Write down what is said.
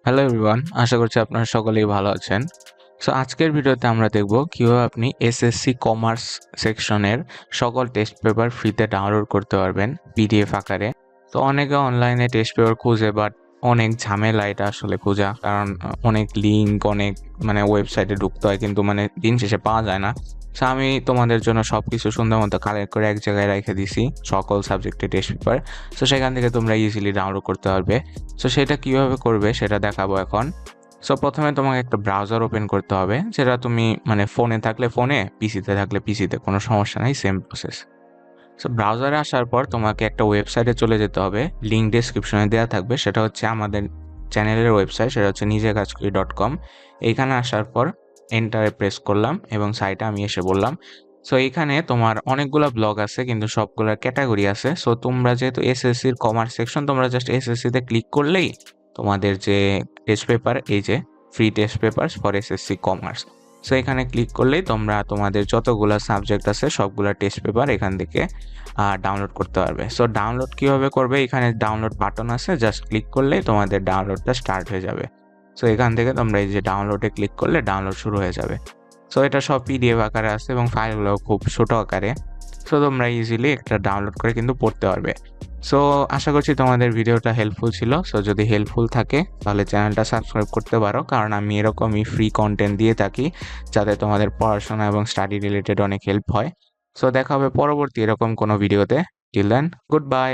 Hello everyone, আশা করছি আপনারা সকলেই ভালো আছেন। সো আজকের ভিডিওতে আমরা দেখব কিভাবে আপনি এসএসসি কমার্স সেকশনের সকল টেস্ট পেপার ফ্রিতে ডাউনলোড করতে পারবেন পিডিএফ আকারে। তো অনেকে অনলাইনে টেস্ট পেপার খুঁজে, বাট অনেক ঝামেলা এটা আসলে খোঁজা, কারণ অনেক লিঙ্ক, অনেক ওয়েবসাইটে ঢুকতে হয়, কিন্তু দিন শেষে পাওয়া যায় না। সো আমি তোমাদের জন্য সবকিছু সুন্দর মতো কালেক্ট করে এক জায়গায় রেখে দিছি, সকল সাবজেক্টের টেস্ট পেপার। সো সেখান থেকে তোমরা ইজিলি ডাউনলোড করতে পারবে। সো সেটা কিভাবে করবে সেটা দেখাবো এখন। সো প্রথমে তোমাকে একটা ব্রাউজার ওপেন করতে হবে, যেটা তুমি ফোনে থাকলে ফোনে, পিসিতে থাকলে পিসিতে, কোনো সমস্যা নাই, সেম প্রসেস। সো ব্রাউজারে আসার পর তোমাকে একটা ওয়েবসাইটে চলে যেতে হবে, লিঙ্ক ডেসক্রিপশনে দেওয়া থাকবে। সেটা হচ্ছে আমাদের চ্যানেলের ওয়েবসাইট, সেটা হচ্ছে নিজেকাজকরি.com। এইখানে আসার পর এন্টারে প্রেস করলাম এবং সাইটে আমি এসে বললাম। সো এইখানে তোমার অনেকগুলো ব্লগ আছে, কিন্তু সবগুলোর ক্যাটাগরি আছে। সো তোমরা যেহেতু এসএসসির কমার্স সেকশন, তোমরা জাস্ট এসএসসিতে ক্লিক করলেই তোমাদের যে টেস্ট পেপার, এই যে free test paper for SSC commerce, so এখানে ক্লিক করলেই তোমরা তোমাদের যতগুলো সাবজেক্ট আছে সবগুলা টেস্ট পেপার এখান থেকে ডাউনলোড করতে পারবে। সো ডাউনলোড কিভাবে করবে, এখানে ডাউনলোড বাটন আছে, জাস্ট ক্লিক করলেই তোমাদের ডাউনলোডটা স্টার্ট হয়ে যাবে। সো এখান থেকে তোমরা এই যে ডাউনলোডে ক্লিক করলে ডাউনলোড শুরু হয়ে যাবে। সো এটা সব পিডিএফ আকারে আছে এবং ফাইলগুলো খুব ছোট আকারে। সো তোমরা ইজিলি একটা ডাউনলোড করে কিন্তু পড়তে পারবে। সো আশা করছি তোমাদের ভিডিওটা হেল্পফুল ছিল। সো যদি হেল্পফুল থাকে তাহলে চ্যানেলটা সাবস্ক্রাইব করতে পারো, কারণ আমি এরকমই ফ্রি কন্টেন্ট দিয়ে থাকি যাতে তোমাদের পড়াশোনা এবং স্টাডি রিলেটেড অনেক হেল্প হয়। সো দেখা হবে পরবর্তী এরকম কোনো ভিডিওতে। Till then, good by.